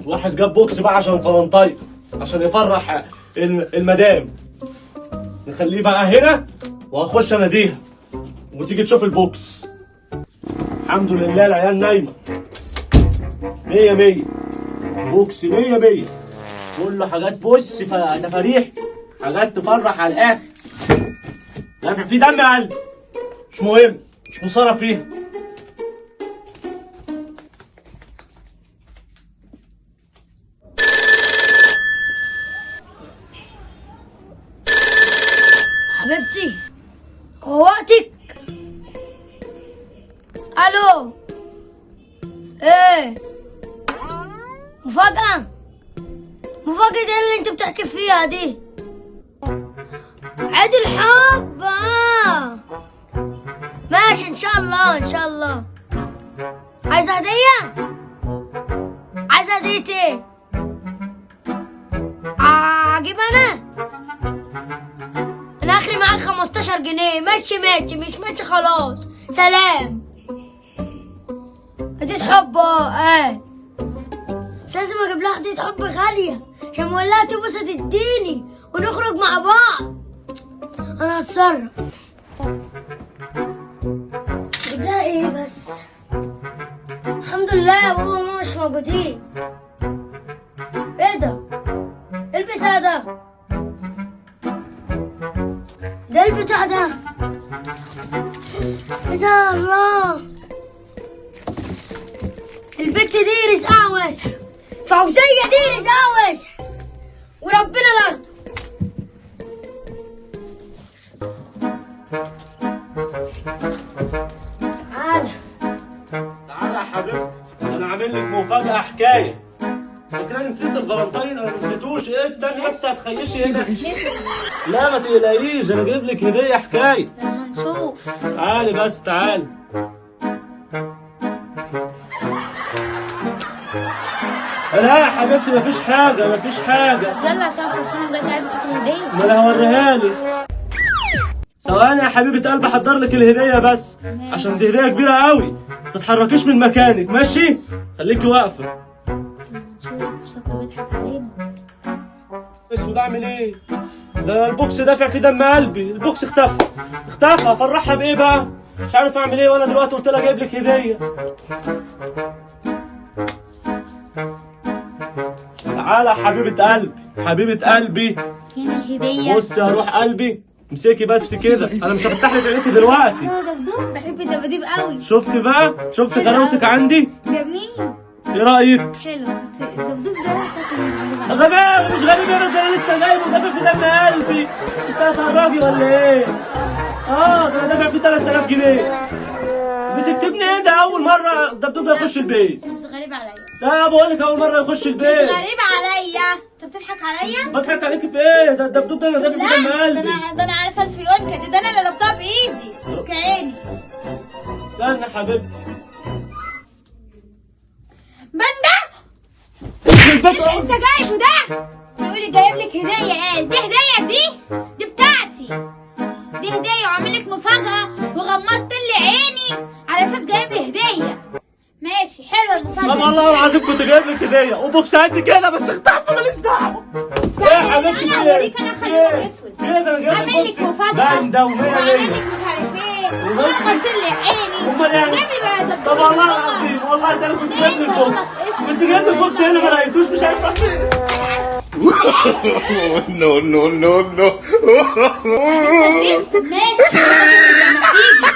واحد جاب بوكس بقى عشان فالنتاين، عشان يفرح المدام. نخليه بقى هنا وهخش اناديها وتيجي تشوف البوكس. الحمد لله العيال نايمه. 100 100 بوكس 100 100. كله حاجات بص تفاريح، حاجات تفرح على الاخر. دافع فيه دم يا قلبي، مش مهم، مش خساره فيها. حبيبتي هو وقتك؟ الو، ايه مفاجأة؟ مفاجأة ايه اللي انت بتحكي فيها دي؟ عيد الحب ماشي ان شاء الله ان شاء الله. عايزة هدية؟ عايزة هدية ايه؟ اجيب انا اخري معاك 15 جنيه. ماشي ماشي، مش ماشي خلاص، سلام. هدية حب بس لازم اجيب لها هدية حب غالية عشان ولا تبص تديني ونخرج مع بعض. انا هتصرف. اجيب لها ايه بس؟ الحمد لله بابا وماما مش موجودين. ايه ده؟ ايه البتاع ده؟ ده البتاع ده؟ ايه ده؟ الله، البت دي رزقها واسع، فوزية دي رزقها واسع وربنا ياخده. تعالى تعالى يا حبيبتي، انا عامل لك مفاجأة حكاية. فاكراني نسيت الفالنتاين؟ انا ما نسيتوش. ايه استني بس، هتخيشي هنا. لا ما تقلقيش، انا جايب لك هدية حكاية. لما نشوف. تعالي بس تعالي. لا يا حبيبتي مفيش حاجة، مفيش حاجة. يلا عشان فرحانة بجد، عايزة اشوف الهدية. ما انا هوريها لك. ثواني يا حبيبة قلبي، احضر لك الهدية بس عشان دي هدية كبيرة قوي. ما تتحركيش من مكانك، ماشي؟ خليكي واقفة. نشوف شكله بيضحك علينا. اسود اعمل ايه؟ ده البوكس دافع فيه دم قلبي، البوكس اختفى. افرحها بايه بقى؟ مش عارف اعمل ايه، وانا دلوقتي قلت لها جايب لك هدية. تعالى يا حبيبة قلبي، حبيبة قلبي. فين الهدية؟ بصي يا روح قلبي، امسكي بس كده، انا مش هفتح لك عينيكي دلوقتي. دبدوب، بحب الدباديب قوي. شفت بقى؟ شفت غلاوتك عندي؟ جميل. ايه رأيك؟ حلو، بس الدبدوب ده شكله مش غريب. غباء مش غريب يا بس، انا لسه جايبه ودافع في دم قلبي. انت هتهرجي ولا ايه؟ ده انا دافع فيه 3000 جنيه. مسكتني ايه ده؟ اول مرة الدبدوب ده يخش البيت. مش غريب عليا. لا بقول لك اول مرة يخش البيت. مش غريب عليا. انت بتضحك عليا؟ بضحك عليكي في ايه؟ ده الدبدوب ده انا دافع فيه دم لا، قلبي. ده انا عارفه الفيونكه دي، ده انا اللي ربطها بايدي. كعيني. استنى يا حبيبتي. بنده اللي انت جايبه ده بيقول لي جايب لك هديه. قال دي هديه؟ دي بتاعتي. دي هديه وعامل لك مفاجاه وغمضت لي عيني على اساس جايب لي هديه. ماشي، حلوه المفاجاه. طب والله العظيم كنت جايب لك هديه وبوكس قد كده، بس اختفى ماليش دعوه. ايه يا حبيبتي؟ انا هوريك، انا خليك اسود. ايه ده؟ انا جايب لك عامل لك بصي مفاجاه باندا ومية وعامل مية. لك مش عارف ايه وبصي. وغمضت لي عيني. امال يعني؟ جايب لي بقى ده. طب والله العظيم، والله ده انا كنت جايب لك بوكس. كنت جايب لك بوكس هنا ما لقيتوش، مش عارف راح فين. No, no, no, no. ماشي لما تيجي